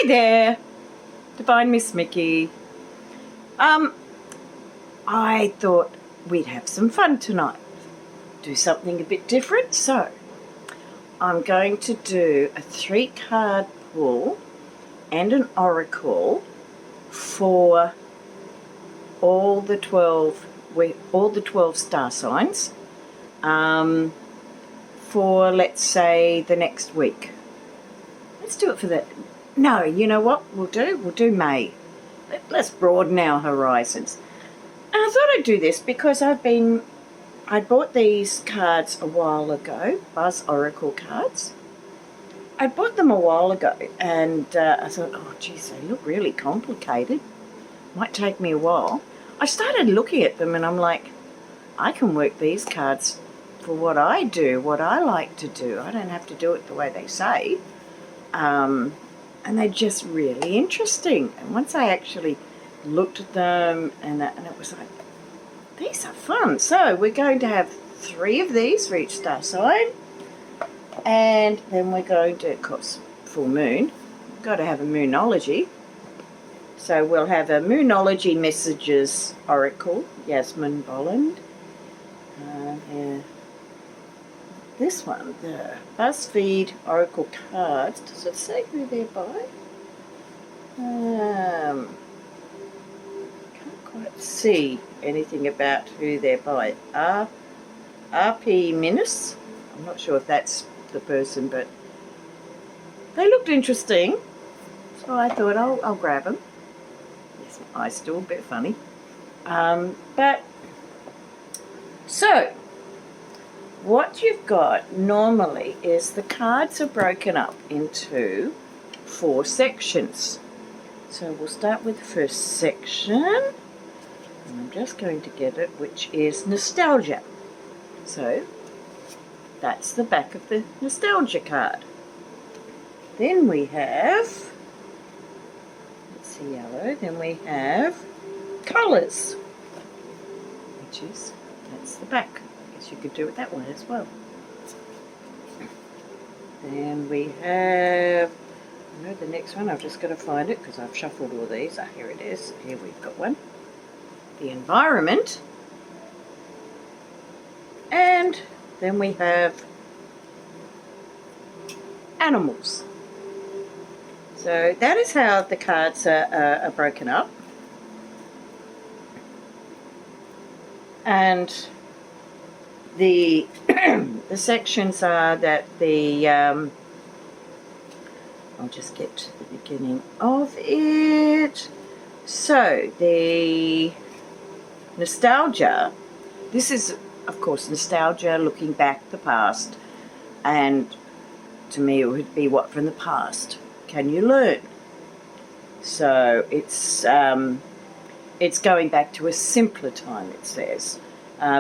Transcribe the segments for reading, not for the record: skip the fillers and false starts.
Hi there, Divine Miss Mikki. I thought we'd have some fun tonight, do something a bit different, so I'm going to do a 3-card pull and an oracle for all the 12 star signs for, let's say, the next week. Let's do it for the... No, you know what we'll do? We'll do May. Let's broaden our horizons. And I thought I'd do this because I bought these cards a while ago, Buzz Oracle cards. I bought them a while ago and I thought, oh geez, they look really complicated. Might take me a while. I started looking at them and I'm like, I can work these cards for what I do, what I like to do. I don't have to do it the way they say. And they're just really interesting. And once I actually looked at them and it was like, these are fun. So we're going to have 3 of these for each star sign. And then we're going to, of course, full moon. We've got to have a Moonology. So we'll have a Moonology Messages Oracle, Yasmin, Boland. This one, the BuzzFeed Oracle cards. Does it say who they're by? Can't quite see anything about who they're by. RP Minus. I'm not sure if that's the person, but they looked interesting, so I thought I'll grab them. Yes, my eyes still a bit funny, but so what you've got normally is the cards are broken up into 4 sections. So we'll start with the first section, and I'm just going to get it, which is nostalgia. So that's the back of the nostalgia card. Then we have, let's see, yellow. Then we have colours, that's the back. I guess you could do it that way as well. Then we have, the next one, I've just got to find it because I've shuffled all these. Here it is. Here we've got one. The environment. And then we have animals. So that is how the cards are broken up. And the the sections are that the I'll just get to the beginning of it. So the nostalgia, this is of course nostalgia, looking back the past, and to me it would be what from the past can you learn? So it's going back to a simpler time, it says.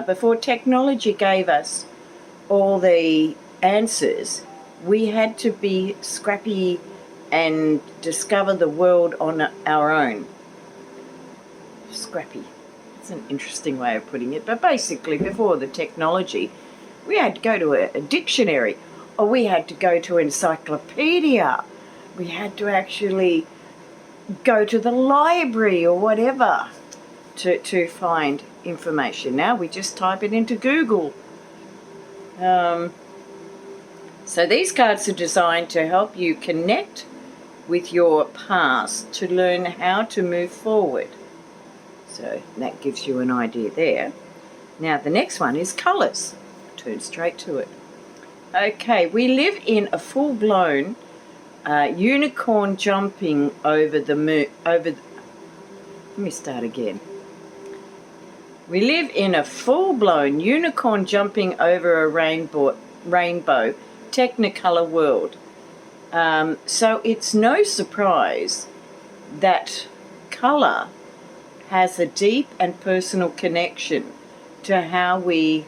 Before technology gave us all the answers, we had to be scrappy and discover the world on our own. Scrappy. It's an interesting way of putting it. But basically, before the technology, we had to go to a dictionary, or we had to go to an encyclopedia. We had to actually go to the library or whatever to find information. Now we just type it into Google. So these cards are designed to help you connect with your past to learn how to move forward. So that gives you an idea there. Now the next one is colours. Turn straight to it. Okay, we live in a full-blown unicorn jumping over the moon. Let me start again. We live in a full-blown unicorn jumping over a rainbow technicolor world. So it's no surprise that colour has a deep and personal connection to how we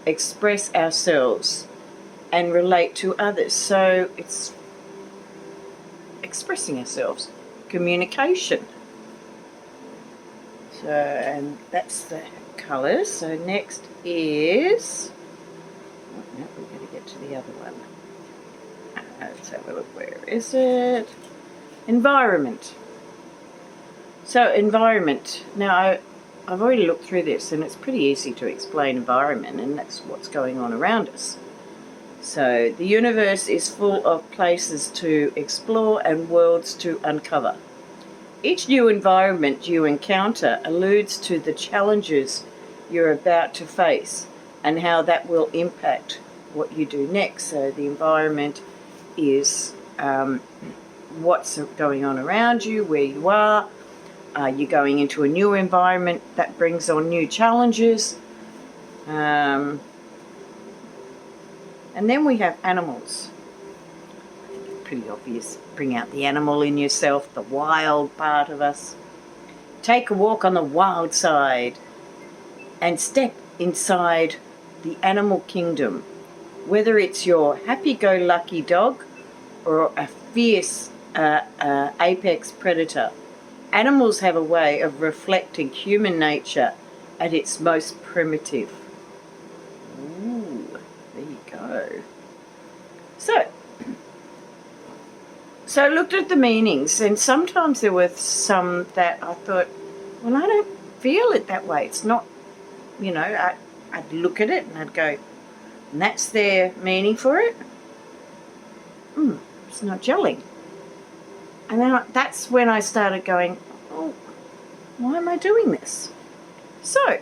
express ourselves and relate to others. So it's expressing ourselves, communication. So, and that's the colours. So next is, oh, no, we're going to get to the other one. Let's have a look, where is it? Environment. So environment. Now, I've already looked through this, and it's pretty easy to explain environment, and that's what's going on around us. So the universe is full of places to explore and worlds to uncover. Each new environment you encounter alludes to the challenges you're about to face and how that will impact what you do next. So the environment is what's going on around you, where you are. You're going into a new environment that brings on new challenges. And then we have animals. Pretty obvious. Bring out the animal in yourself, the wild part of us. Take a walk on the wild side and step inside the animal kingdom. Whether it's your happy-go-lucky dog or a fierce apex predator, animals have a way of reflecting human nature at its most primitive. Ooh, there you go. So I looked at the meanings, and sometimes there were some that I thought, well, I don't feel it that way. It's not, I'd look at it and I'd go, and that's their meaning for it? It's not gelling. And then that's when I started going, oh, why am I doing this? So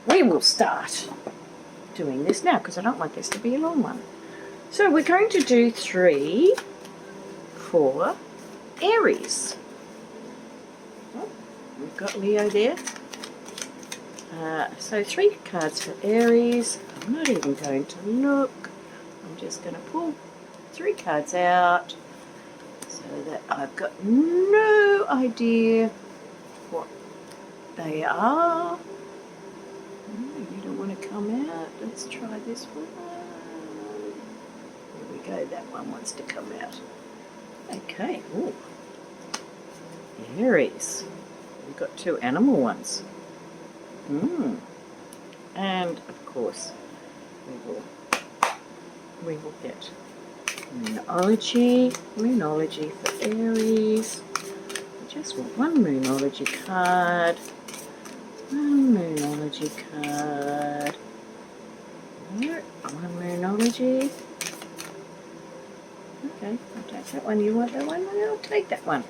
we will start doing this now, because I don't want this to be a long one. So we're going to do 3 for Aries. Oh, we've got Leo there. So 3 cards for Aries. I'm not even going to look. I'm just going to pull 3 cards out so that I've got no idea what they are. You don't want to come out. Let's try this one. There we go. That one wants to come out. Okay. Ooh. Aries. We've got 2 animal ones. And of course we will get Moonology for Aries. I just want one Moonology card. One Moonology card. One Moonology. Okay, I'll take that one. You want that one? I'll take that one.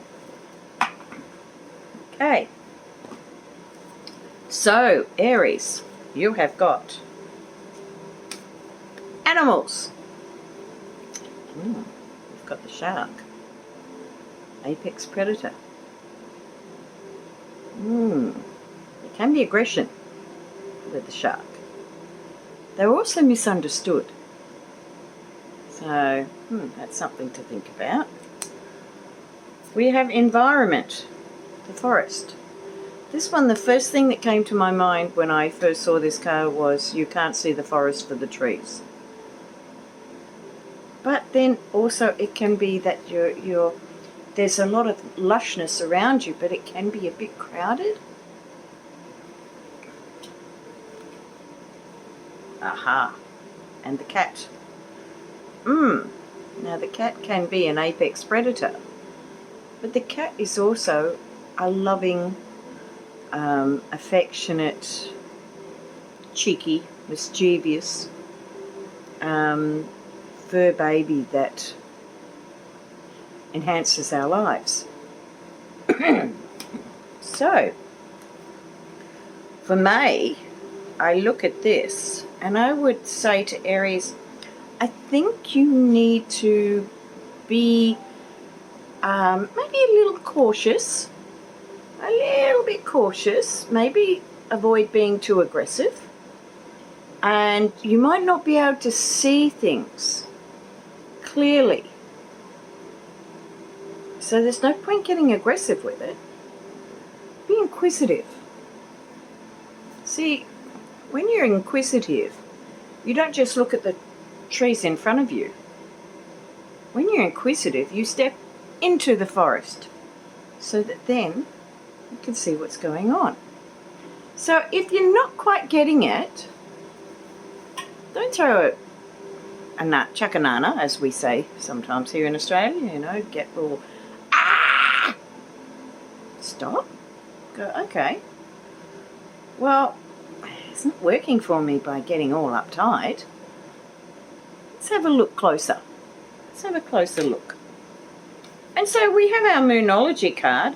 Okay. So, Aries, you have got animals. You've got the shark. Apex predator. There can be aggression with the shark. They're also misunderstood. So, that's something to think about. We have environment, the forest. This one, the first thing that came to my mind when I first saw this card was you can't see the forest for the trees. But then also it can be that there's a lot of lushness around you, but it can be a bit crowded. Aha. And the cat. Now the cat can be an apex predator, but the cat is also a loving, affectionate, cheeky, mischievous fur baby that enhances our lives. So, for May, I look at this and I would say to Aries, I think you need to be maybe a little cautious, a little bit cautious, maybe avoid being too aggressive, and you might not be able to see things clearly. So there's no point getting aggressive with it. Be inquisitive. See, when you're inquisitive, you don't just look at the trees in front of you. When you're inquisitive, you step into the forest so that then you can see what's going on. So if you're not quite getting it, don't throw chakanana, as we say sometimes here in Australia, you know, get all, stop, go, okay, well, it's not working for me by getting all uptight. Let's have a look closer. Let's have a closer look. And so we have our Moonology card.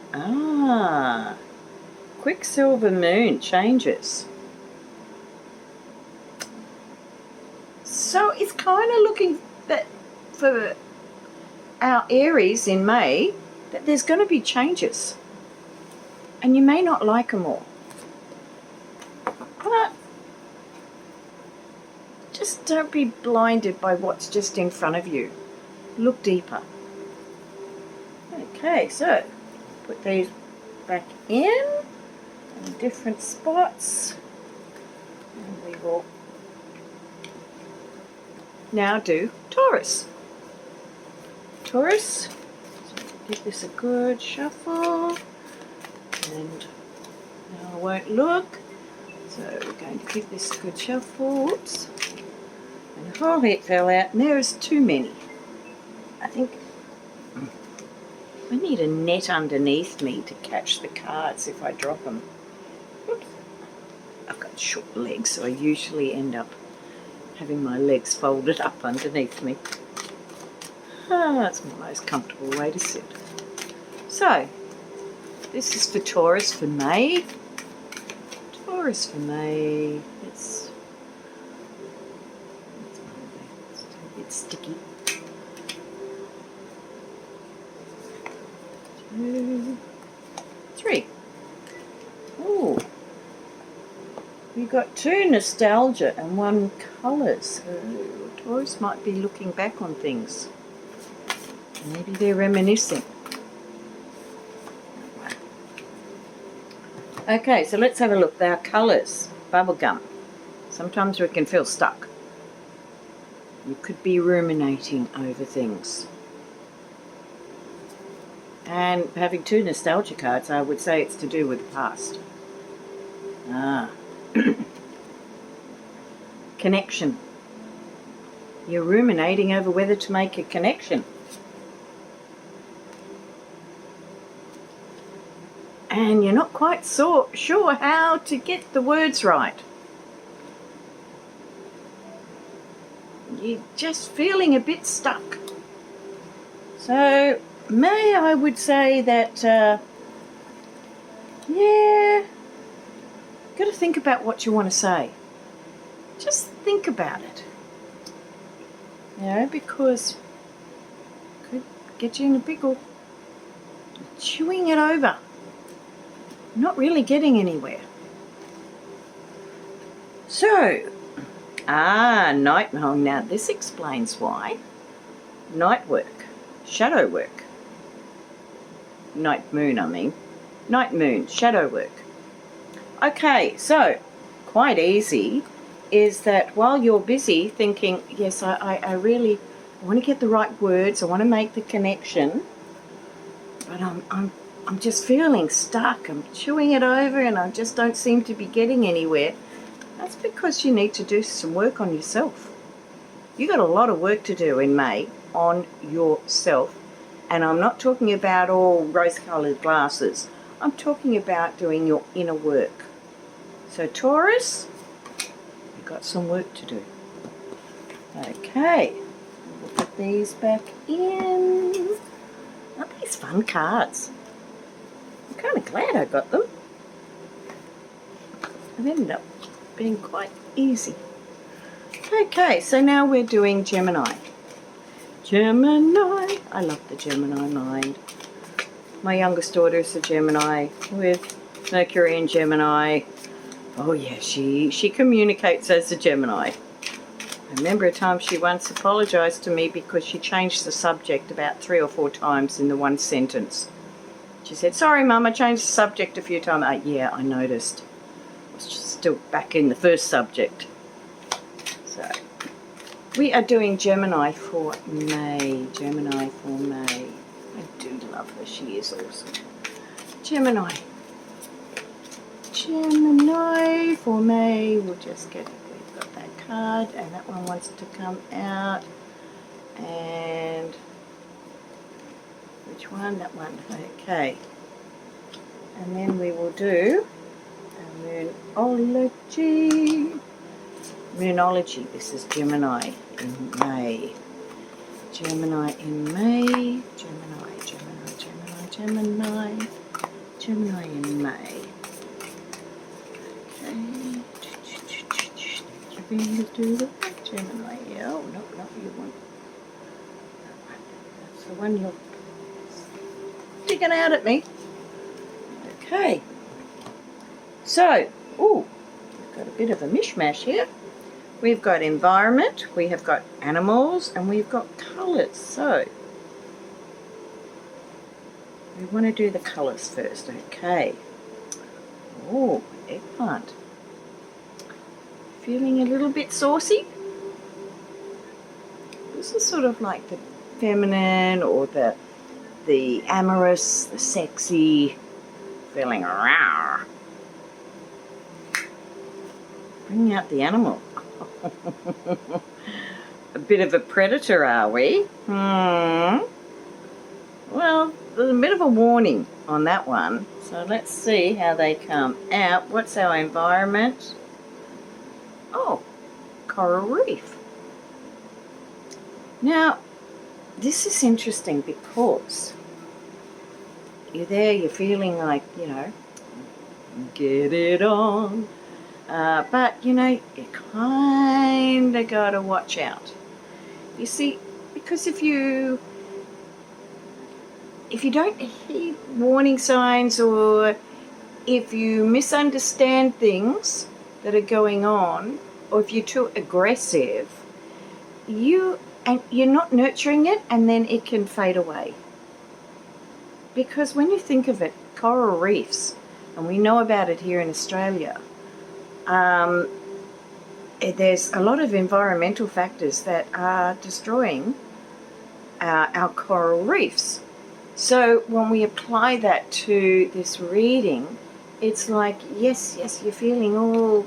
Quicksilver moon changes. So it's kind of looking that for our Aries in May that there's going to be changes. And you may not like them all. But just don't be blinded by what's just in front of you. Look deeper. Okay, so put these back in different spots. And we will now do Taurus. Taurus, so give this a good shuffle. And now I won't look. So we're going to give this a good shuffle. Whoops. And the whole head fell out, and there is too many. I think I need a net underneath me to catch the cards if I drop them. Oops. I've got short legs, so I usually end up having my legs folded up underneath me. That's my most comfortable way to sit. So, this is for Taurus for May. Taurus for May. It's a bit sticky. 2, 3. Ooh. We got 2 nostalgia and 1 colours. So Taurus might be looking back on things. Maybe they're reminiscing. Okay, so let's have a look. Our colours. Bubblegum. Sometimes we can feel stuck. You could be ruminating over things. And having 2 nostalgia cards, I would say it's to do with the past. Connection. You're ruminating over whether to make a connection. And you're not quite sure how to get the words right. You're just feeling a bit stuck. So, May, I would say that, yeah, you've got to think about what you want to say. Just think about it. You know, because it could get you in a pickle. Chewing it over. Not really getting anywhere. So, night. Oh, now this explains why. Night work, shadow work. Night moon, I mean. Night moon, shadow work. Okay, so quite easy is that while you're busy thinking, yes, I really want to get the right words, I want to make the connection, but I'm just feeling stuck. I'm chewing it over and I just don't seem to be getting anywhere. That's because you need to do some work on yourself. You got a lot of work to do in May on yourself. And I'm not talking about all rose-coloured glasses. I'm talking about doing your inner work. So Taurus, you've got some work to do. Okay, we'll put these back in. Aren't these fun cards? I'm kind of glad I got them. It ended up being quite easy. Okay, so now we're doing Gemini. Gemini. I love the Gemini mind. My youngest daughter is a Gemini with Mercury in Gemini. Oh yeah, she communicates as a Gemini. I remember a time she once apologised to me because she changed the subject about 3 or 4 times in the one sentence. She said, "Sorry, Mum, I changed the subject a few times." Yeah, I noticed. I was just still back in the first subject. So, we are doing Gemini for May. Gemini for May. I do love her. She is awesome. Gemini. Gemini for May. We'll just get, we've got that card, and that one wants to come out. And which one? That one. Okay. And then we will do Moonology. Moonology. This is Gemini in May. Gemini in May. Gemini in May. Okay. You really do that, Gemini. Yeah. Oh, no, you want that one. That's the one you're sticking out at me. Okay. So, we've got a bit of a mishmash here. We've got environment, we have got animals, and we've got colours. So, we want to do the colours first. Okay. Oh, eggplant. Feeling a little bit saucy? This is sort of like the feminine or the amorous, the sexy, feeling rawr. Bring out the animal. A bit of a predator, are we? Well, there's a bit of a warning on that one. So let's see how they come out. What's our environment? Oh, coral reef. Now, this is interesting because you're there, you're feeling like, get it on. But, you kind of got to watch out. You see, because if you don't heed warning signs, or if you misunderstand things that are going on, or if you're too aggressive, you're not nurturing it, and then it can fade away. Because when you think of it, coral reefs, and we know about it here in Australia, there's a lot of environmental factors that are destroying our coral reefs. So when we apply that to this reading, it's like, yes, you're feeling all,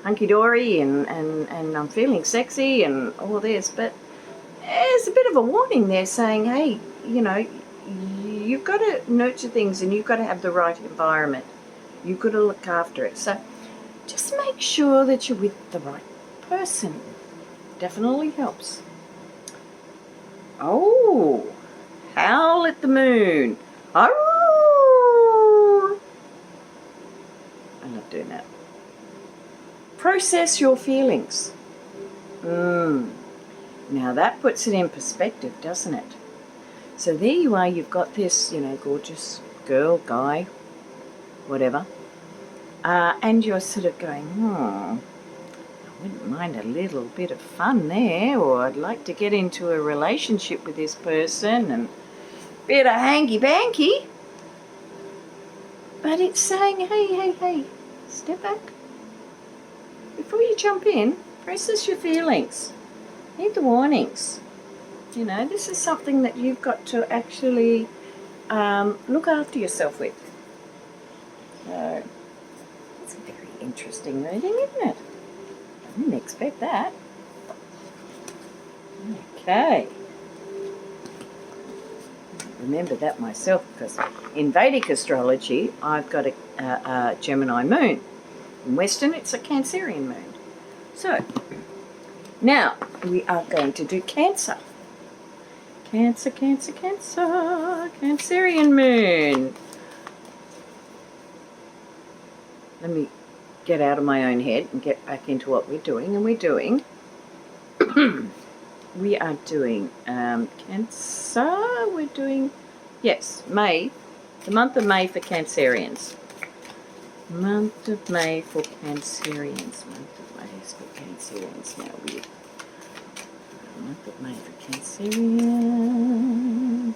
hunky-dory and I'm feeling sexy and all this, but there's a bit of a warning there saying, hey, you've got to nurture things and you've got to have the right environment. You've got to look after it. So just make sure that you're with the right person. Definitely helps. Oh, howl at the moon. I love doing that. Process your feelings. Now that puts it in perspective, doesn't it? So there you are, you've got this, gorgeous girl, guy, whatever. And you're sort of going, I wouldn't mind a little bit of fun there, or I'd like to get into a relationship with this person and a bit of hanky-panky. But it's saying, hey, step back. Before you jump in, process your feelings. Heed the warnings. This is something that you've got to actually look after yourself with. So, it's a very interesting reading, isn't it? I didn't expect that. Okay. Remember that myself, because in Vedic astrology, I've got a Gemini moon. In Western, it's a Cancerian moon. So, now we are going to do Cancer. Cancer, Cancerian moon. Let me get out of my own head and get back into what we're doing. And we're doing, we are doing Cancer. We're doing, yes, May, the month of May for Cancerians. Month of May for Cancerians. Month of May for Cancerians. Now we month of May for Cancerians.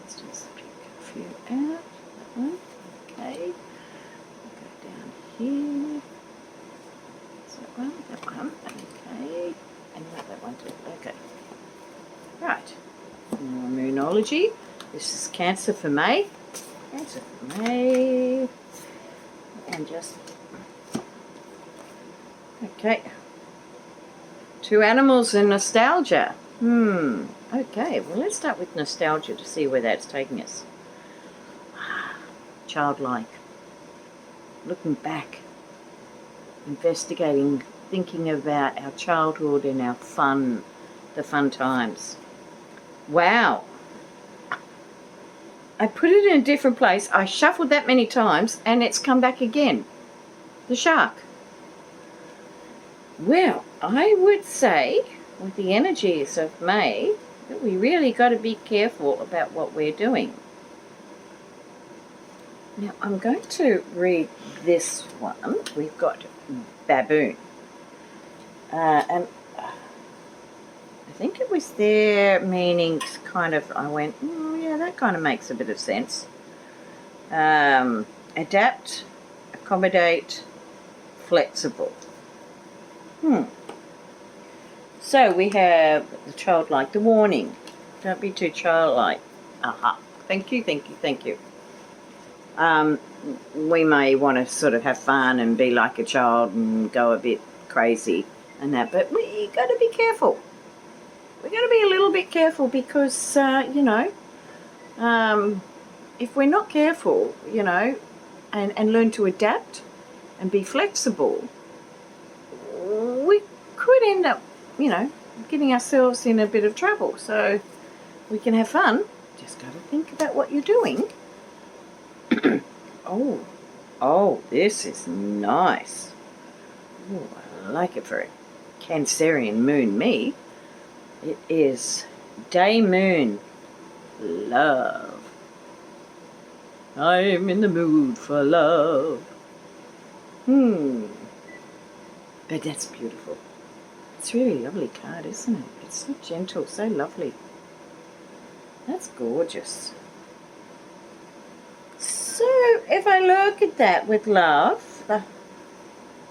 Let's just pick a few out. That one. Okay. Go down here. That one. Okay. And that one too. Okay. Right. Now Moonology. This is Cancer for May. Cancer for May. And just, okay, Two animals and nostalgia. Okay, well, let's start with nostalgia to see where that's taking us. Childlike. Looking back. Investigating, thinking about our childhood and our fun, the fun times. Wow. I put it in a different place. I shuffled that many times and it's come back again. The shark. Well, I would say, with the energies of May, that we really got to be careful about what we're doing. Now, I'm going to read this one. We've got baboon. And I think it was there meaning kind of, I went, yeah, that kind of makes a bit of sense. Adapt, accommodate, flexible. So we have the childlike, the warning. Don't be too childlike. Aha. Thank you, thank you, thank you. We may want to sort of have fun and be like a child and go a bit crazy and that, but we got to be careful. We've got to be a little bit careful because, you know, if we're not careful, you know, and learn to adapt and be flexible, we could end up, you know, getting ourselves in a bit of trouble. So we can have fun. Just got to think about what you're doing. Oh, this is nice. Ooh, I like it for a Cancerian moon me. It is day moon love. I'm in the mood for love. But that's beautiful. It's a really lovely card, isn't it? It's so gentle, so lovely. That's gorgeous. So, if I look at that with love,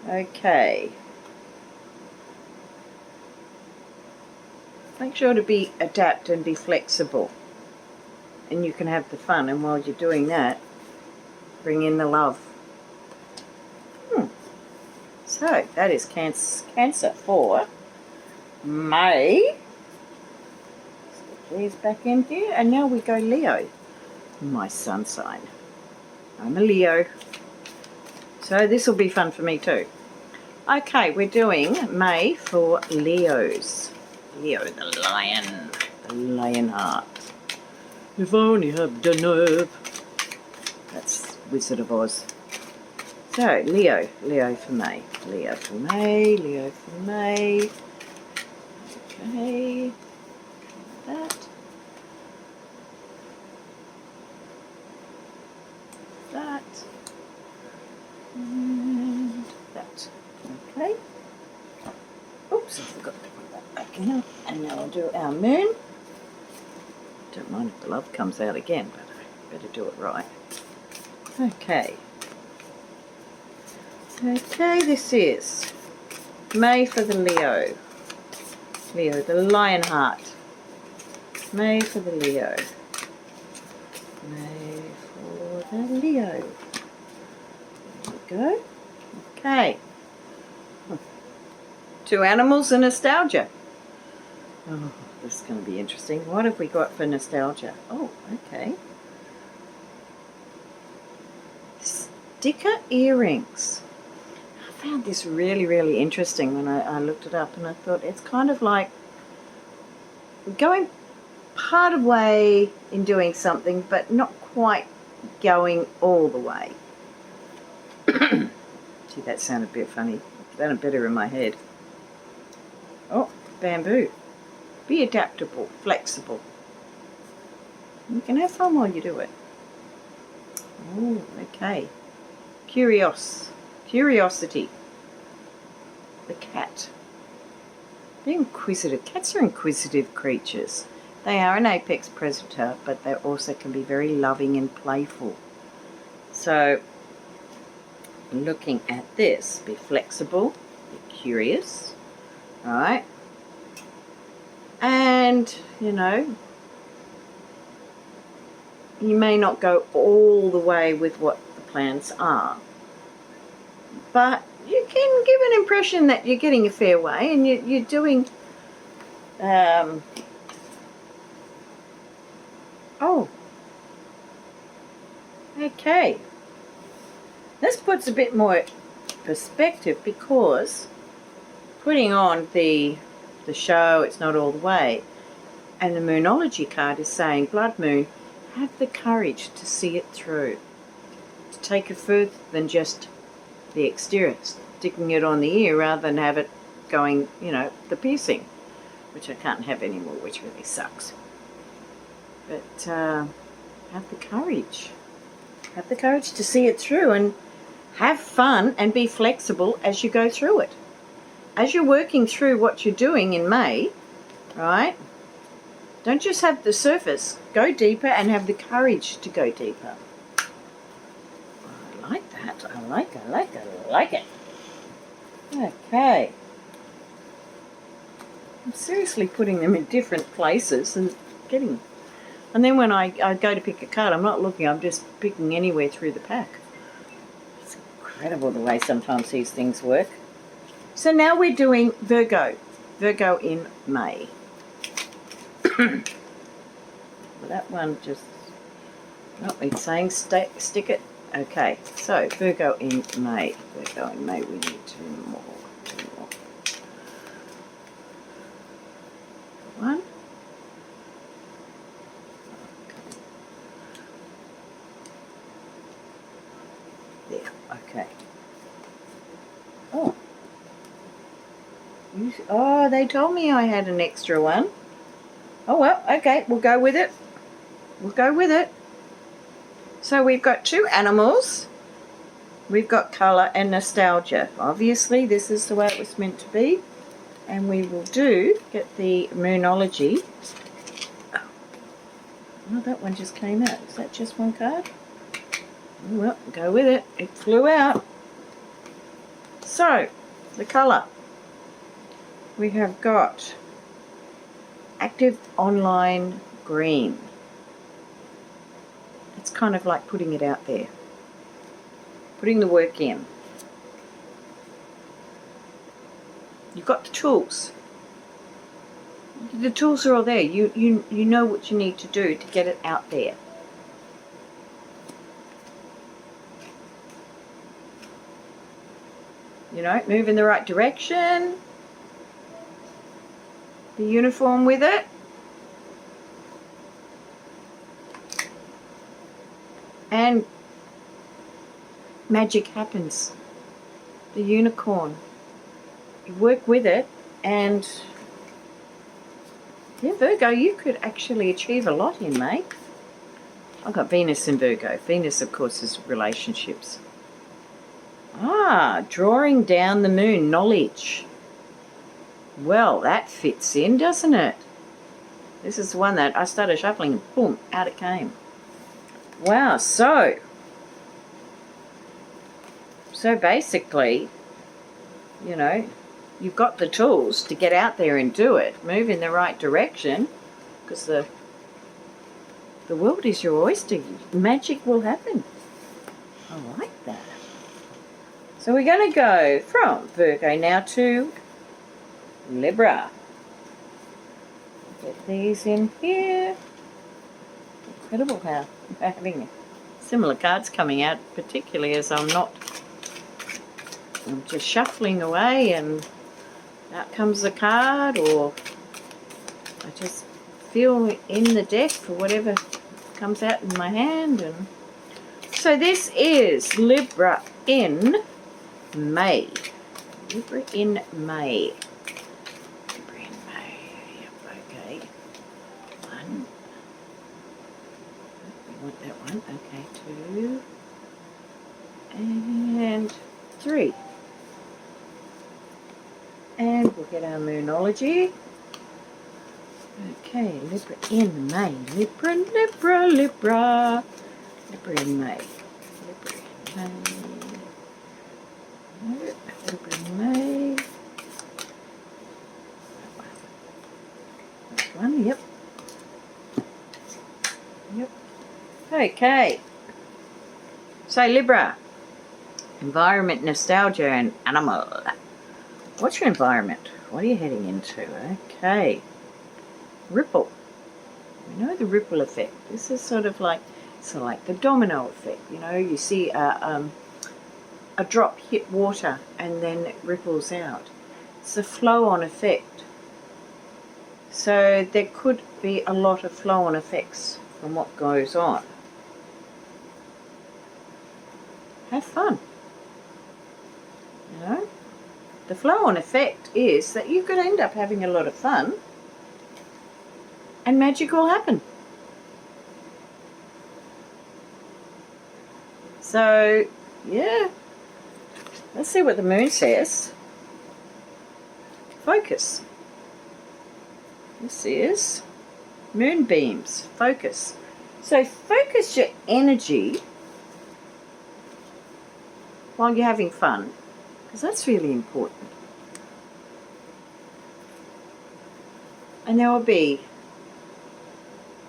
okay. Make sure to adapt and be flexible. And you can have the fun, and while you're doing that, bring in the love. So, that is Cancer for May. Slip these back in here, and now we go Leo. My sun sign. I'm a Leo. So this will be fun for me too. Okay, we're doing May for Leos. Leo, the lion. The lion heart. If I only had the nerve. That's Wizard of Oz. So, Leo for May. Leo for May, Leo for May. Okay. That. That. And that. Okay. Oops, I forgot to put that back in. And now I'll do our moon. Don't mind if the love comes out again, but I better do it right. Okay. Okay, this is May for the Leo. Leo, the lion heart. May for the Leo. May for the Leo. There we go. Okay. Two animals and nostalgia. Oh, this is going to be interesting. What have we got for nostalgia? Oh, okay. Sticker earrings. I found this really, really interesting when I looked it up, and I thought it's kind of like going part of way in doing something, but not quite going all the way. Gee, that sounded a bit funny. It sounded better in my head. Oh, bamboo. Be adaptable, flexible. You can have fun while you do it. Oh, okay. Curiosity. The cat. Be inquisitive. Cats are inquisitive creatures. They are an apex predator, but they also can be very loving and playful. So, looking at this, be flexible, be curious, right? And, you know, you may not go all the way with what the plans are, but you can give an impression that you're getting a fair way and you're doing... oh. Okay. This puts a bit more perspective because putting on the show, it's not all the way, and the Moonology card is saying, Blood Moon, have the courage to see it through, to take it further than just the exterior, sticking it on the ear rather than have it going, you know, the piercing, which I can't have anymore, which really sucks. But have the courage. Have the courage to see it through and have fun and be flexible as you go through it. As you're working through what you're doing in May, right, don't just have the surface. Go deeper and have the courage to go deeper. I like that. I like it. Okay. I'm seriously putting them in different places and getting... And then when I go to pick a card, I'm not looking, I'm just picking anywhere through the pack. It's incredible the way sometimes these things work. So now we're doing Virgo. Virgo in May. Well, that one just... not me saying stick it. Okay, so Virgo in May. Virgo in May, we need two more. One. Okay. There, okay. Oh. Oh, they told me I had an extra one. Oh well, okay, we'll go with it. We'll go with it. So we've got two animals. We've got colour and nostalgia. Obviously, this is the way it was meant to be. And we will get the Moonology. Oh, that one just came out. Is that just one card? Oh, well, go with it. It flew out. So, the colour. We have got active online green. It's kind of like putting it out there. Putting the work in. You've got the tools. The tools are all there. You know what you need to do to get it out there. You know, move in the right direction. Be uniform with it. And magic happens. The unicorn. You work with it and yeah, Virgo, you could actually achieve a lot in May. I've got Venus in Virgo. Venus, of course, is relationships. Ah, drawing down the moon, knowledge. Well, that fits in, doesn't it? This is the one that I started shuffling and boom, out it came. Wow, so basically, you know, you've got the tools to get out there and do it. Move in the right direction because the world is your oyster. Magic will happen. I like that. So we're going to go from Virgo now to Libra. Get these in here. Incredible how I'm having similar cards coming out, particularly as I'm just shuffling away and out comes the card, or I just feel in the deck for whatever comes out in my hand. And so this is Libra in May. Libra in May. Libra in May. Yep, okay. One. We want that one. Okay, two. And three. And we'll get our Moonology. Okay, Libra in May. Libra, Libra, Libra. Libra in May. Libra in May. Libra in May. That's one, yep. Yep. Okay. So Libra. Environment, nostalgia, and animal. What's your environment? What are you heading into? Okay. Ripple. We know the ripple effect. This is sort of like, so like the domino effect. You know, you see a drop hit water and then it ripples out. It's a flow-on effect. So there could be a lot of flow-on effects from what goes on. Have fun. You know, the flow-on effect is that you could end up having a lot of fun and magic will happen. So, yeah, let's see what the moon says. Focus. This is moonbeams. Focus. So focus your energy while you're having fun, because that's really important. And there will be,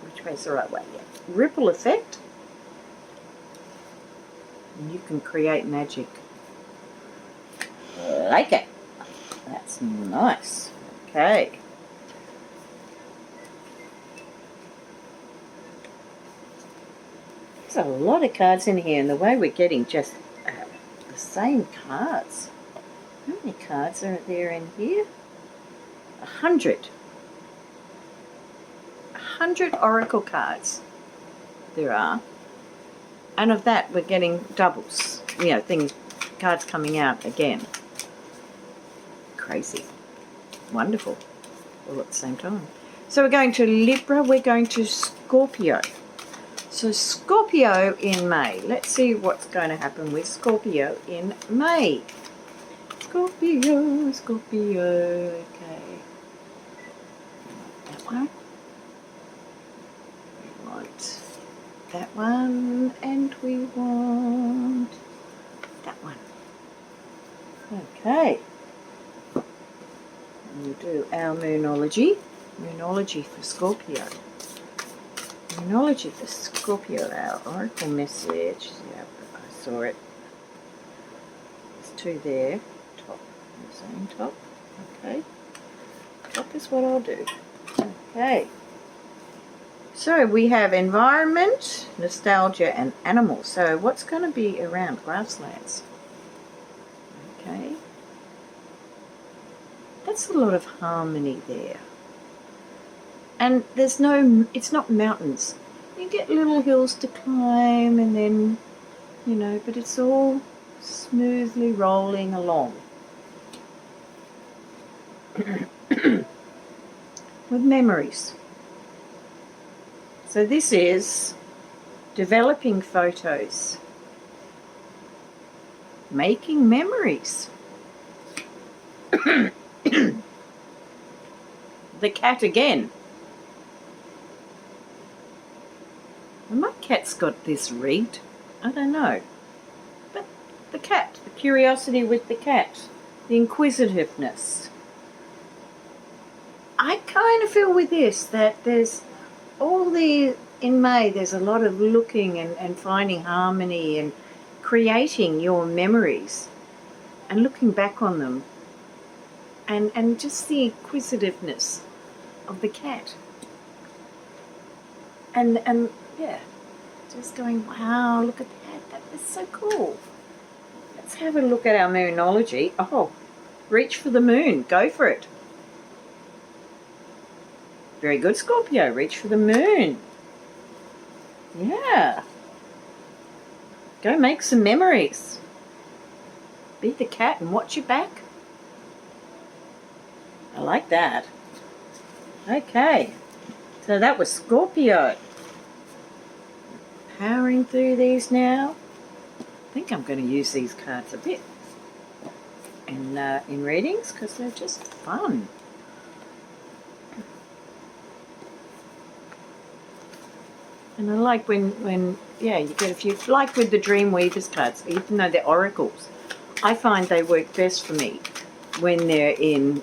which way's the right way? Yeah. Ripple effect. And you can create magic. Like it. That's nice. Okay. There's a lot of cards in here, and the way we're getting just the same cards. How many cards are there in here? 100. 100 oracle cards there are. And of that, we're getting doubles. You know, cards coming out again. Crazy. Wonderful. All at the same time. So we're going to Libra, we're going to Scorpio. So Scorpio in May. Let's see what's going to happen with Scorpio in May. Scorpio, Scorpio. Okay. That one. We want that one, and we want that one. Okay. We'll do our Moonology. Moonology for Scorpio. Moonology for Scorpio, our oracle message. Yeah, I saw it. There's two there. Top. The same top. Okay. Top is what I'll do. Okay. So we have environment, nostalgia, and animal. So what's going to be around grasslands? Okay. That's a lot of harmony there. And there's it's not mountains. You get little hills to climb and then, you know, but it's all smoothly rolling along. With memories. So this is developing photos. Making memories. The cat again. And my cat's got this rigged. I don't know. But the cat, the curiosity with the cat, the inquisitiveness. I kind of feel with this that there's in May there's a lot of looking and finding harmony and creating your memories and looking back on them. And just the inquisitiveness of the cat. And yeah, just going, wow, look at that. That was so cool. Let's have a look at our Moonology. Oh, reach for the moon. Go for it. Very good, Scorpio. Reach for the moon. Yeah. Go make some memories. Be the cat and watch your back. I like that. Okay. So that was Scorpio. Powering through these now. I think I'm going to use these cards a bit in readings because they're just fun. And I like when you get a few, like with the Dream Weavers cards, even though they're oracles, I find they work best for me when they're in,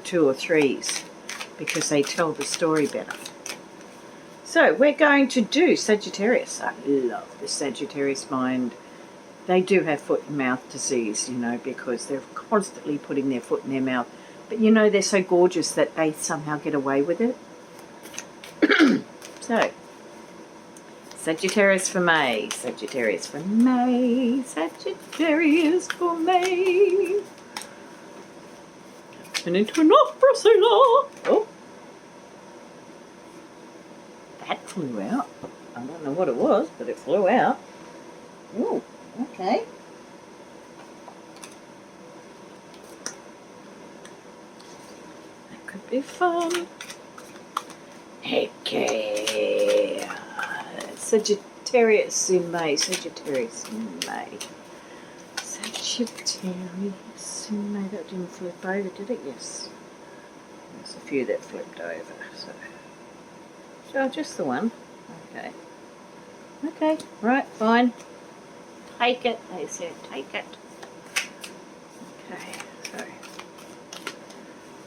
2 or 3s because they tell the story better. So we're going to do Sagittarius. I love the Sagittarius mind. They do have foot and mouth disease, because they're constantly putting their foot in their mouth. But they're so gorgeous that they somehow get away with it. So, Sagittarius for May, Sagittarius for May, Sagittarius for May. And into an opera singer. Oh, that flew out. I don't know what it was, but it flew out. Oh, okay. That could be fun. Okay. Sagittarius in May, Sagittarius in May. Sagittarius in May. That didn't flip over, did it? Yes. There's a few that flipped over, so just the one. Okay. Okay, right, fine. Take it, they said, take it. Okay, so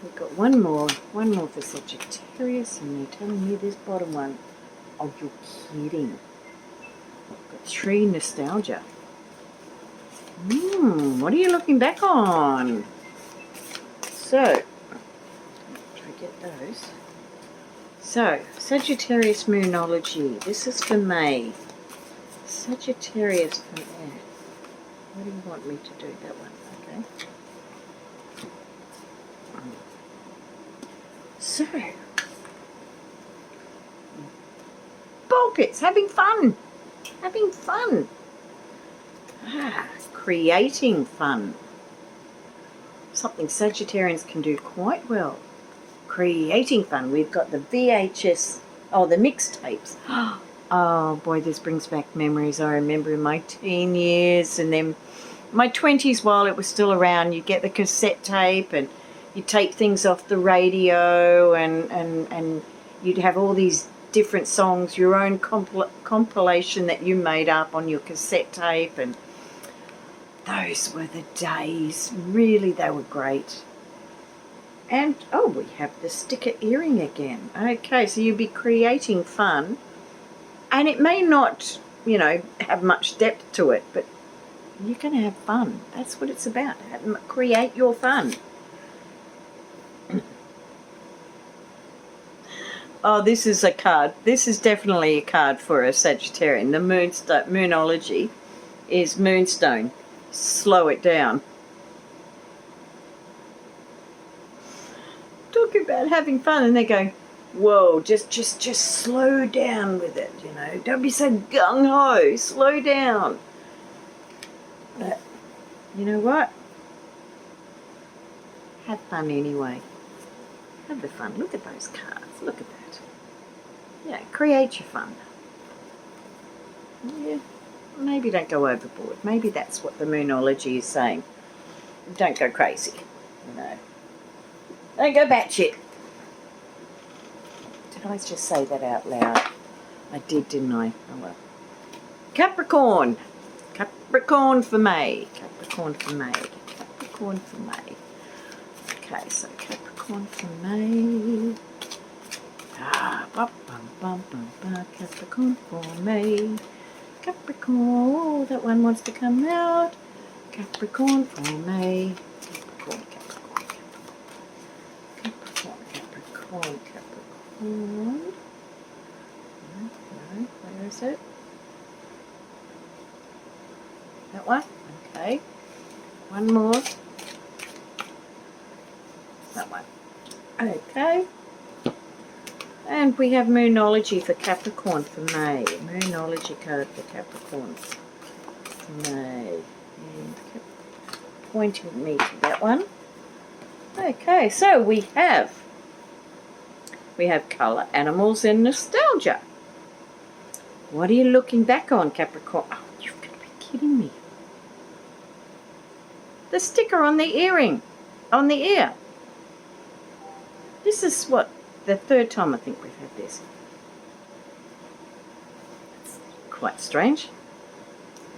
we've got one more for Sagittarius, and they're telling me this bottom one. Oh, you're kidding. I've got 3 nostalgia. What are you looking back on? So, try to get those. So, Sagittarius Moonology. This is for May. Sagittarius for May. What do you want me to do? That one, okay. So, ball pits, having fun. Having fun. Creating fun. Something Sagittarians can do quite well. Creating fun. We've got the VHS, the mixtapes. Oh boy, this brings back memories. I remember in my teen years and then my 20s while it was still around. You get the cassette tape and you take things off the radio and you'd have all these different songs, your own compilation that you made up on your cassette tape, and those were the days. Really, they were great. And, we have the sticker earring again. Okay, so you'll be creating fun. And it may not, have much depth to it, but you're going to have fun. That's what it's about. Create your fun. Oh, this is a card. This is definitely a card for a Sagittarian. The Moonology is Moonstone. Slow it down. Talk about having fun, and they go, whoa, just slow down with it, Don't be so gung-ho. Slow down. But you know what? Have fun anyway. Have the fun. Look at those cards. Look at that. Yeah, create your fun. Yeah, maybe don't go overboard. Maybe that's what the Moonology is saying. Don't go crazy, Don't go batshit. Did I just say that out loud? I did, didn't I? Oh well. Capricorn. Capricorn for May. Capricorn for May. Capricorn for May. Okay, so Capricorn for May. Capricorn for May. Capricorn. That one wants to come out. Capricorn for May. Capricorn. No, where is it? That one? Okay. One more. That one. Okay. And we have Moonology for Capricorn for May. Moonology card for Capricorn for May. And kept pointing me to that one. Okay, so we have colour, animals, and nostalgia. What are you looking back on, Capricorn? Oh, you've got to be kidding me. The sticker on the earring, on the ear. This is what, the 3rd time I think we've had this. It's quite strange.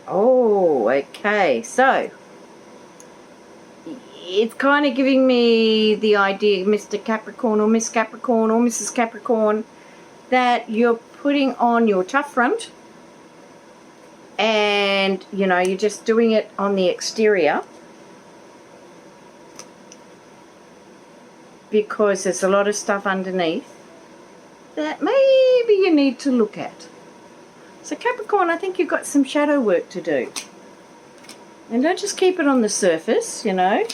Oh, okay, so it's kind of giving me the idea, Mr. Capricorn or Miss Capricorn or Mrs. Capricorn, that you're putting on your tough front and, you know, you're just doing it on the exterior because there's a lot of stuff underneath that maybe you need to look at. So Capricorn, I think you've got some shadow work to do. And don't just keep it on the surface, you know.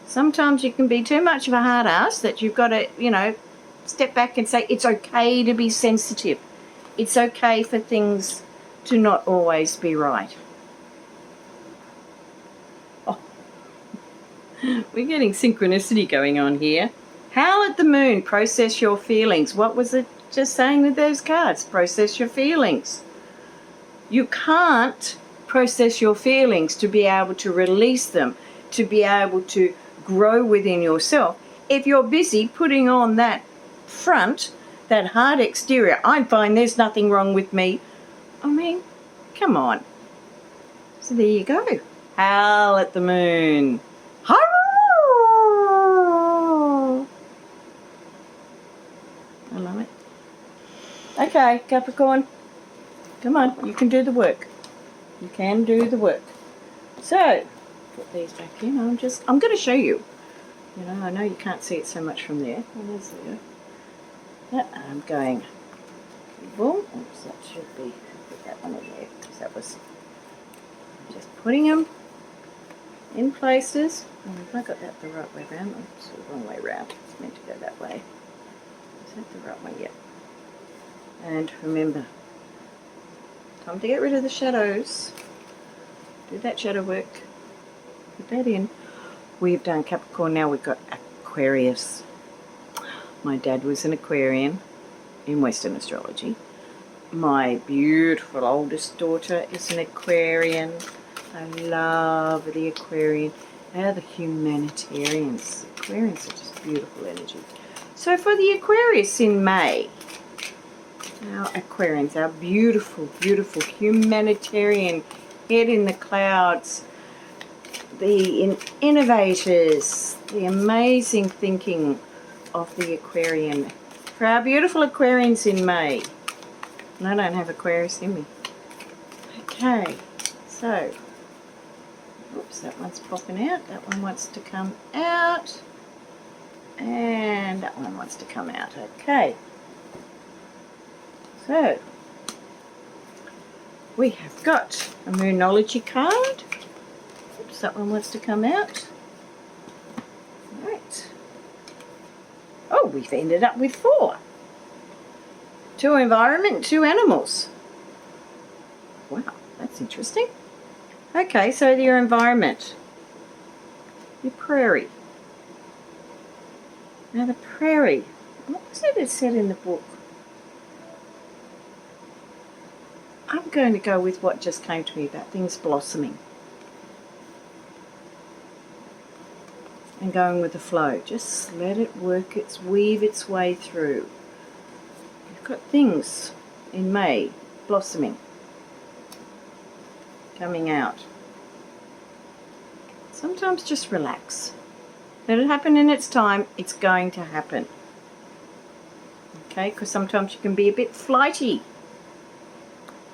Sometimes you can be too much of a hard ass that you've got to, you know, step back and say it's okay to be sensitive. It's okay for things to not always be right. Oh. We're getting synchronicity going on here. Howl at the moon, process your feelings. What was it just saying with those cards? Process your feelings. You can't process your feelings to be able to release them, to be able to grow within yourself. If you're busy putting on that front, that hard exterior, I'm fine, there's nothing wrong with me. I mean, come on. So there you go. Howl at the moon. I love it. Okay, Capricorn. Come on, you can do the work. You can do the work. So, put these back in. I'm going to show you. You know, I know you can't see it so much from there. Oh, there's the, I'm going. Boom. Oops, that should be. Put that one in there because that was. I'm just putting them in places. Oh, have I got that the right way around? Oh, it's the wrong way around. It's meant to go that way. Is that the right way? Yep. And remember, time to get rid of the shadows. Do that shadow work. Put that in. We've done Capricorn, now we've got Aquarius. My dad was an Aquarian in Western astrology. My beautiful oldest daughter is an Aquarian. I love the Aquarian. They are the humanitarians. Aquarians are just beautiful energy. So for the Aquarius in May, our Aquarians, our beautiful, beautiful humanitarian head in the clouds, the innovators, the amazing thinking of the Aquarian. For our beautiful Aquarians in May. And I don't have Aquarius in me. Okay, so, oops, that one's popping out. That one wants to come out. And that one wants to come out. Okay. So, we have got a Moonology card. Oops, that one wants to come out. Right. Oh, we've ended up with 4. 2 environment, 2 animals. Wow, that's interesting. Okay, so your environment. Your prairie. Now the prairie, what was it said in the book? I'm going to go with what just came to me about things blossoming. And going with the flow. Just let it work, weave its way through. You've got things in May blossoming, coming out. Sometimes just relax. Let it happen in its time. It's going to happen. Okay, because sometimes you can be a bit flighty.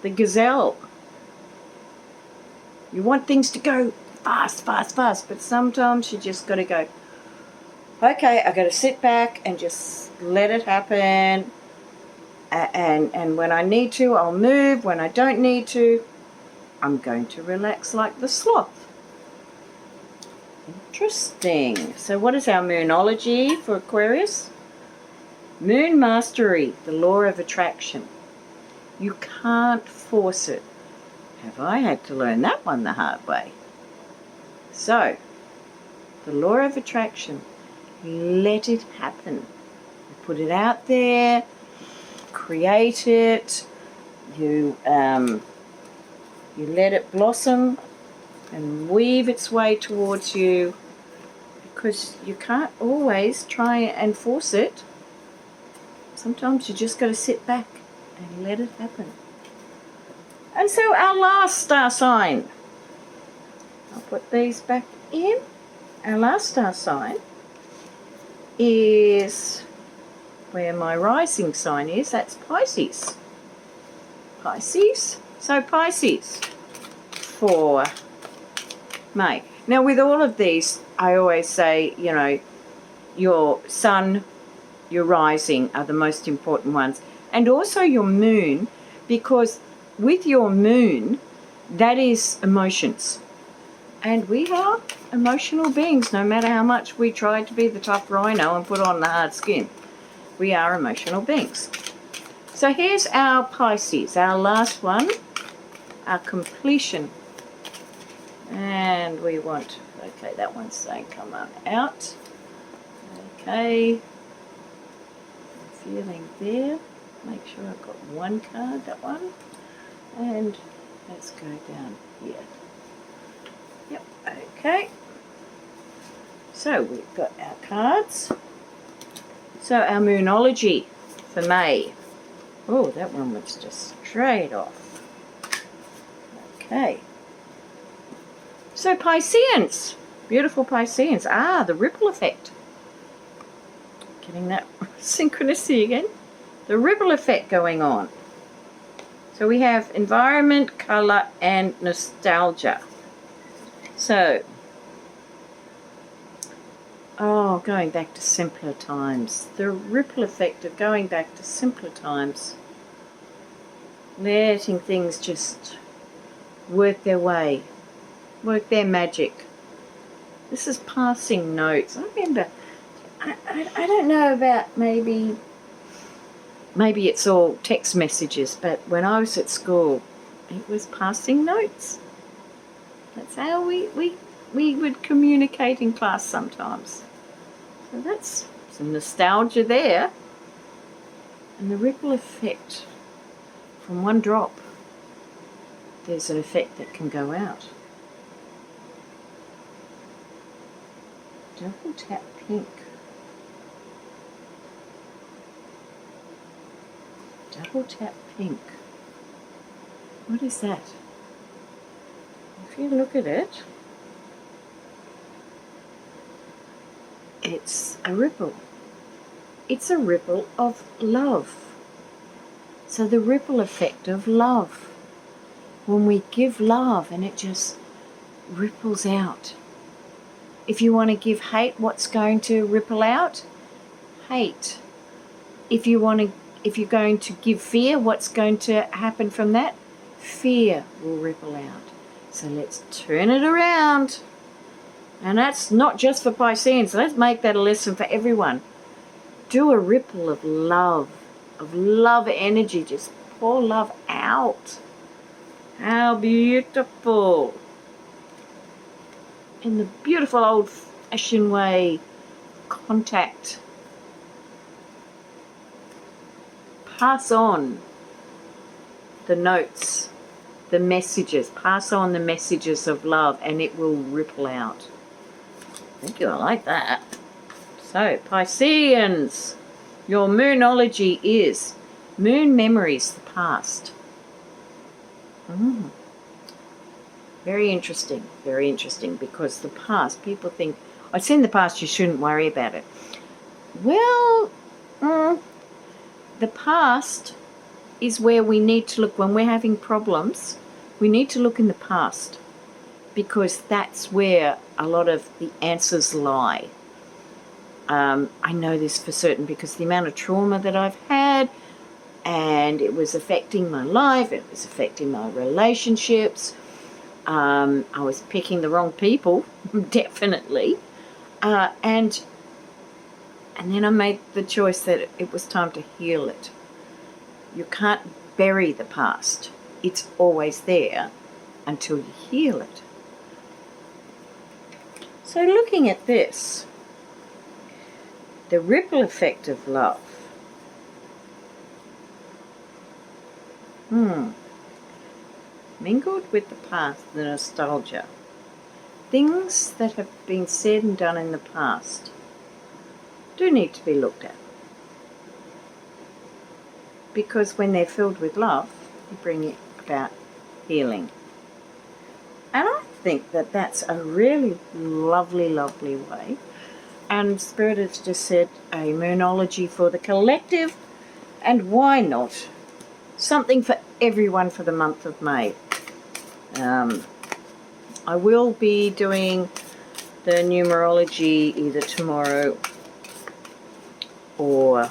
The gazelle. You want things to go fast, fast, fast, but sometimes you just got to go, okay, I got to sit back and just let it happen. And when I need to, I'll move. When I don't need to, I'm going to relax like the sloth. Interesting. So what is our Moonology for Aquarius? Moon mastery, the law of attraction. You can't force it. Have I had to learn that one the hard way? So, the law of attraction, let it happen. You put it out there, create it, you let it blossom and weave its way towards you, because you can't always try and force it. Sometimes you just got to sit back and let it happen. And so our last star sign, I'll put these back in. Our last star sign is where my rising sign is. That's Pisces. Pisces, So Pisces for May. Now with all of these, I always say, you know, your sun, your rising are the most important ones. And also your moon, because with your moon, that is emotions. And we are emotional beings, no matter how much we try to be the tough rhino and put on the hard skin. We are emotional beings. So here's our Pisces, our last one, our completion. And we want, okay, that one's saying come on out. Okay. Feeling there. Make sure I've got one card, that one. And let's go down here. Yep, okay. So we've got our cards. So our Moonology for May. Oh, that one was just straight off. Okay. So Pisceans, beautiful Pisceans. Ah, the ripple effect. Getting that synchronicity again. The ripple effect going on. So we have environment, colour, and nostalgia. So, oh, going back to simpler times. The ripple effect of going back to simpler times. Letting things just work their way. Work their magic. This is passing notes. I remember, I don't know about maybe it's all text messages, but when I was at school, it was passing notes. That's how we would communicate in class sometimes. So that's some nostalgia there. And the ripple effect from one drop, there's an effect that can go out. Double tap pink. Double tap pink. What is that? If you look at it, it's a ripple. It's a ripple of love. So the ripple effect of love. When we give love and it just ripples out. If you want to give hate, what's going to ripple out? Hate. If you're going to give fear, what's going to happen from that? Fear will ripple out. So let's turn it around. And that's not just for Pisceans. Let's make that a lesson for everyone. Do a ripple of love energy. Just pour love out. How beautiful. In the beautiful old-fashioned way, contact. Pass on the notes, the messages. Pass on the messages of love and it will ripple out. Thank you, I like that. So, Pisceans, your Moonology is moon memories, the past. Very interesting, because the past, people think, it's in the past, you shouldn't worry about it. Well, the past is where we need to look. When we're having problems, we need to look in the past, because that's where a lot of the answers lie. I know this for certain because the amount of trauma that I've had, and it was affecting my life, it was affecting my relationships. I was picking the wrong people, definitely. And then I made the choice that it was time to heal it. You can't bury the past. It's always there until you heal it. So looking at this, the ripple effect of love. Mingled with the past, the nostalgia. Things that have been said and done in the past do need to be looked at. Because when they're filled with love, they bring about healing. And I think that that's a really lovely, lovely way. And Spirit has just said a Moonology for the collective. And why not something for everyone for the month of May. I will be doing the numerology either tomorrow or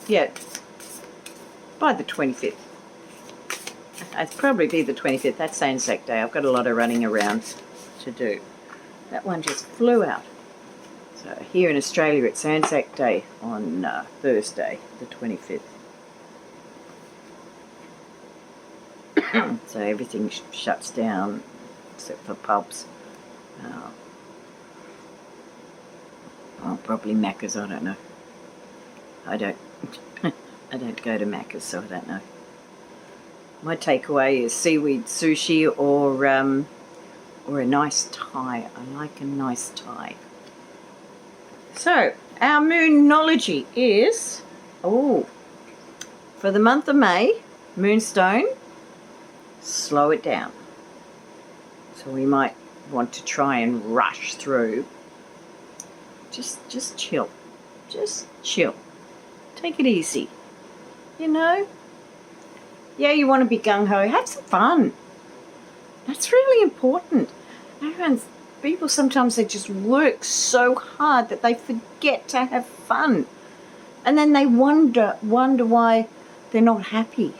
yeah, by the 25th. It'd probably be the 25th. That's Anzac Day. I've got a lot of running around to do. That one just flew out. So here in Australia, it's Anzac Day on Thursday, the 25th. So everything shuts down except for pubs. Probably Macca's, I don't know. I don't go to Macca's, so I don't know. My takeaway is seaweed sushi or a nice Thai. I like a nice Thai. So our Moonology is for the month of May, Moonstone. Slow it down. So we might want to try and rush through. Just chill. Just chill. Take it easy. You know? Yeah, you want to be gung-ho. Have some fun. That's really important. People sometimes they just work so hard that they forget to have fun. And then they wonder why they're not happy.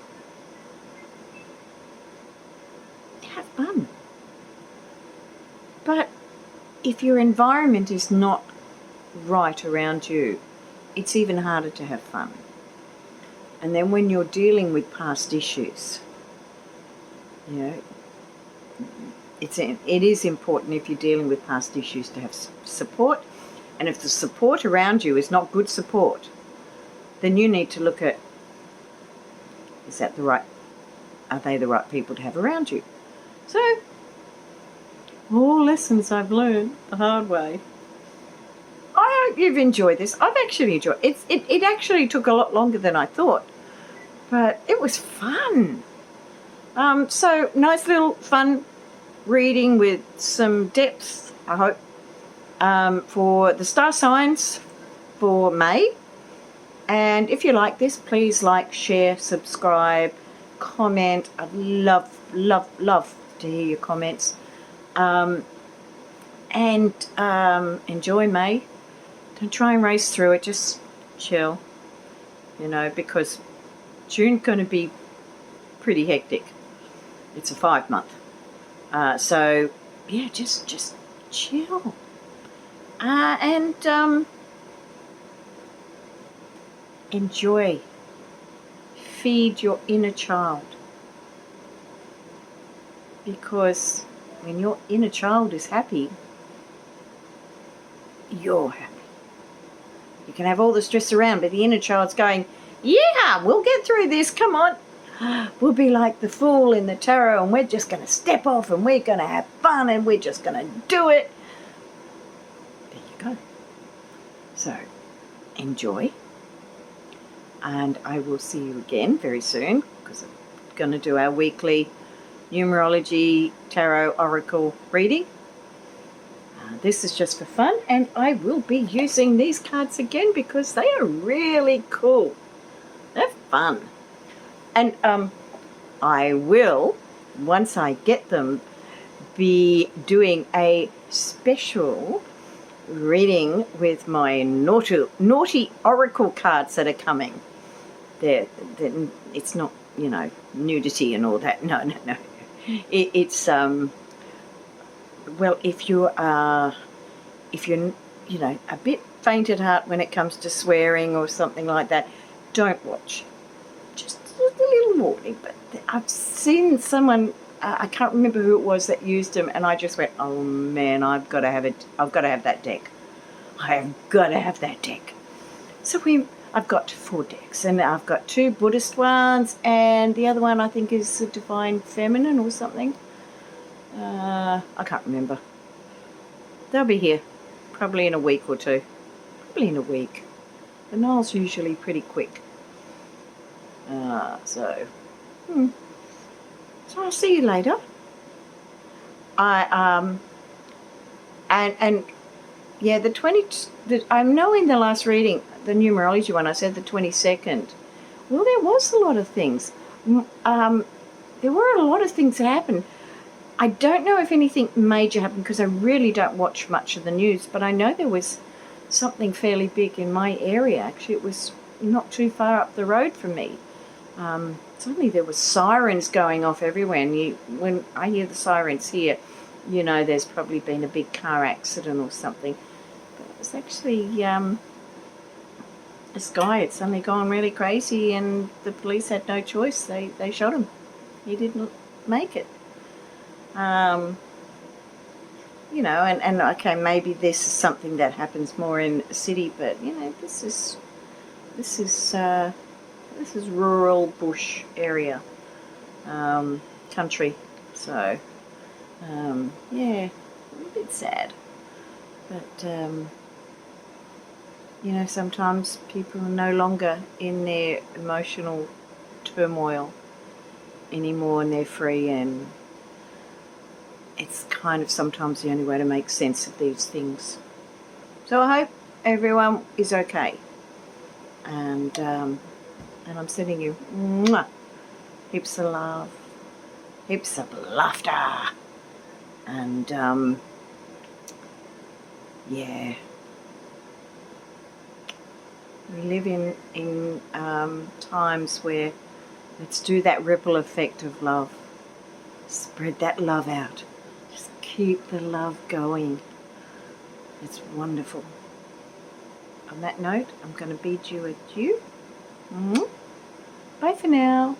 Have fun. But if your environment is not right around you, it's even harder to have fun. And then when you're dealing with past issues, you know, it is important if you're dealing with past issues to have support. And if the support around you is not good support, then you need to look at, are they the right people to have around you? So, all lessons I've learned the hard way. I hope you've enjoyed this. I've actually enjoyed it. It actually took a lot longer than I thought, but it was fun. So nice little fun reading with some depth, I hope, for the star signs for May. And if you like this, please like, share, subscribe, comment. I'd love to hear your comments. And enjoy May. Don't try and race through it. Just chill, you know, because June's going to be pretty hectic. It's a 5-month. So, yeah, just chill. And enjoy. Feed your inner child. Because when your inner child is happy, you're happy. You can have all the stress around, but the inner child's going, yeah, we'll get through this, come on. We'll be like the fool in the tarot, and we're just going to step off, and we're going to have fun, and we're just going to do it. There you go. So, enjoy. And I will see you again very soon, because I'm going to do our weekly numerology tarot oracle reading. This is just for fun, and I will be using these cards again because they are really cool. They're fun. And I will, once I get them, be doing a special reading with my naughty oracle cards that are coming. It's not, you know, nudity and all that. No. It's well, if you're you know, a bit faint at heart when it comes to swearing or something like that, don't watch. Just a little warning. But I've seen someone, I can't remember who it was that used them, and I just went, oh man, I've got to have it. I've got to have that deck. I have got to have that deck. So I've got 4 decks, and I've got 2 Buddhist ones, and the other one I think is the Divine Feminine or something. I can't remember. They'll be here probably in a week or 2. Probably in a week. The Nile's usually pretty quick. So I'll see you later. And yeah, I know in the last reading, the numerology one, I said the 22nd. Well, there was a lot of things. There were a lot of things that happened. I don't know if anything major happened because I really don't watch much of the news, but I know there was something fairly big in my area. Actually, it was not too far up the road from me. Suddenly there were sirens going off everywhere, and when I hear the sirens here, you know there's probably been a big car accident or something. But it was actually this guy had suddenly gone really crazy, and the police had no choice. They shot him. He didn't make it. You know, and okay, maybe this is something that happens more in a city, but you know, this is rural bush area, country. So yeah, a bit sad, but you know, sometimes people are no longer in their emotional turmoil anymore, and they're free, and it's kind of sometimes the only way to make sense of these things. So I hope everyone is okay, and I'm sending you heaps of love, heaps of laughter, and yeah, we live in times where let's do that ripple effect of love, spread that love out, just keep the love going. It's wonderful. On that note, I'm going to bid you adieu. Bye for now.